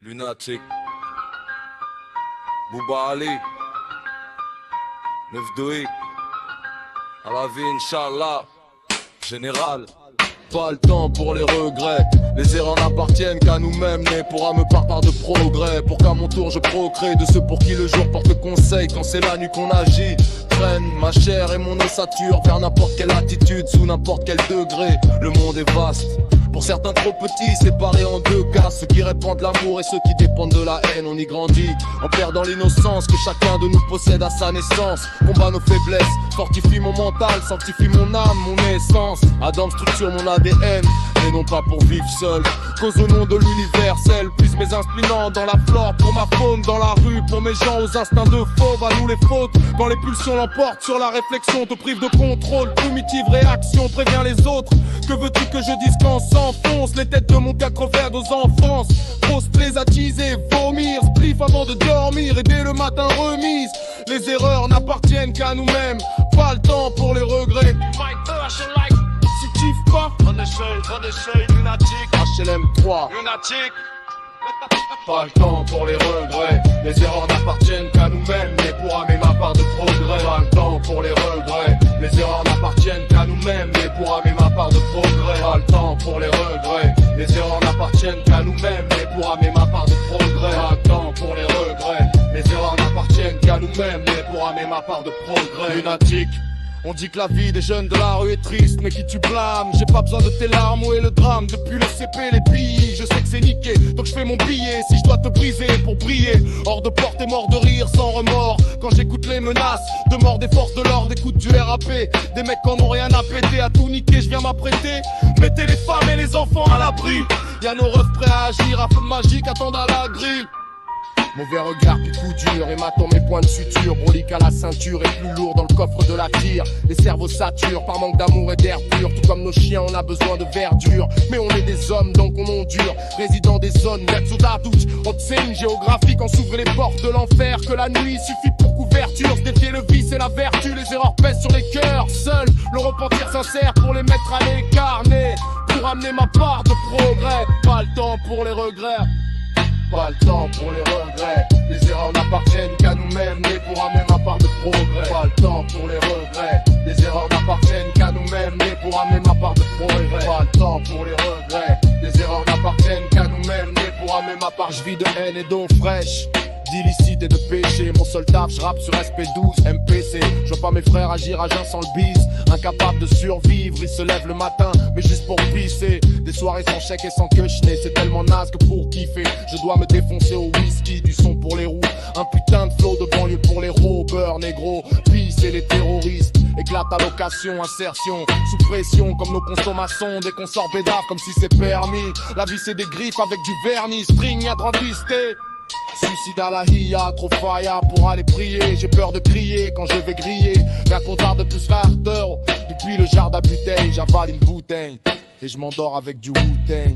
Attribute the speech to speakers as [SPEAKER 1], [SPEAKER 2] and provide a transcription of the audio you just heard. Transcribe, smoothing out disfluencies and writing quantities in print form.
[SPEAKER 1] Lunatic, Bouba Ali, 9-2, à la vie, Inch'Allah, général. Pas le temps pour les regrets, les erreurs n'appartiennent qu'à nous-mêmes. Né pour me part de progrès, pour qu'à mon tour je procrée de ceux pour qui le jour porte conseil. Quand c'est la nuit qu'on agit, traîne ma chair et mon ossature vers n'importe quelle attitude, sous n'importe quel degré. Le monde est vaste, pour certains trop petits, séparés en deux cas. Ceux qui répandent l'amour et ceux qui dépendent de la haine. On y grandit en perdant l'innocence que chacun de nous possède à sa naissance. Combat nos faiblesses, fortifie mon mental, sanctifie mon âme, mon essence. Adam structure mon ADN, mais non pas pour vivre seul. Cause au nom de l'universel, puise mes instruments dans la flore. Pour ma faune dans la rue, pour mes gens aux instincts de fauve. À nous les fautes, quand les pulsions l'emportent sur la réflexion. Te prive de contrôle, primitive réaction, préviens les autres. Que veux-tu que je dise quand s'enfonce les têtes de mon 80 aux enfances? Prostrés, attisés, vomir, spliff avant de dormir et dès le matin remise. Les erreurs n'appartiennent qu'à nous-mêmes, pas le temps pour les regrets. Si tu kiffes pas, lunatique, HLM 3, lunatique. Pas le temps pour les regrets, les erreurs n'appartiennent qu'à nous-mêmes, mais pour amener ma part de progrès. Pas le temps pour les regrets, les erreurs n'appartiennent qu'à nous-mêmes, mais pour amener ma part de progrès. Pas le temps pour les regrets, les erreurs n'appartiennent qu'à nous-mêmes, mais pour amener ma part de progrès. Pas le temps pour les regrets, les erreurs n'appartiennent qu'à nous-mêmes, mais pour amener ma part de progrès. Lunatique. On dit que la vie des jeunes de la rue est triste, mais qui tu blâmes? J'ai pas besoin de tes larmes, où est le drame? Depuis le CP, les billes, je sais que c'est niqué, donc je fais mon billet. Si je dois te briser pour briller, hors de porte et mort de rire sans remords. Quand j'écoute les menaces de mort des forces de l'ordre, écoute du RAP. Des mecs qui en ont rien à péter, à tout niquer, je viens m'apprêter. Mettez les femmes et les enfants à l'abri. Y'a nos refs prêts à agir, à feu magique, attendent à la grille. Mauvais regard puis coup dur, et m'attend mes points de suture. Brolique à la ceinture et plus lourd dans le coffre de la tire. Les cerveaux saturent par manque d'amour et d'air pur. Tout comme nos chiens, on a besoin de verdure. Mais on est des hommes donc on endure. Résident des zones, d'être sous la douche. On te sait une géographie quand s'ouvrent les portes de l'enfer. Que la nuit suffit pour couverture. Se défier le vice et la vertu, les erreurs pèsent sur les cœurs. Seul le repentir sincère pour les mettre à l'écart. Né pour amener ma part de progrès. Pas le temps pour les regrets. Pas le temps pour les regrets, les erreurs n'appartiennent qu'à nous-mêmes, mais pour amener ma part de progrès. Pas le temps pour les regrets, les erreurs n'appartiennent qu'à nous-mêmes, mais pour amener ma part de progrès. Pas le temps pour les regrets, les erreurs n'appartiennent qu'à nous-mêmes, mais pour amener ma part. Je vis de haine et d'eau fraîche, d'illicite et de péché. Mon seul taf, je rappe sur SP12, MPC. Je vois pas mes frères agir à jeun sans le bis. Incapable de survivre, ils se lèvent le matin, mais juste pour pisser. Des soirées sans chèque et sans queue chenée, c'est tellement naze que pour kiffer, je dois me défoncer au whisky, du son pour les roues. Un putain de flow de banlieue pour les beurre négro, pisse et les terroristes. Éclate à location, insertion, sous pression comme nos consommations. Dès qu'on sort bédard comme si c'est permis. La vie c'est des griffes avec du vernis, string, y'a de rendister. Suicide à la hiya, trop faya pour aller prier. J'ai peur de crier quand je vais griller. Rien qu'on tarde de plus l'ardeur. Depuis le jardin à bouteille, j'avale une bouteille et je m'endors avec du Wu-Tang.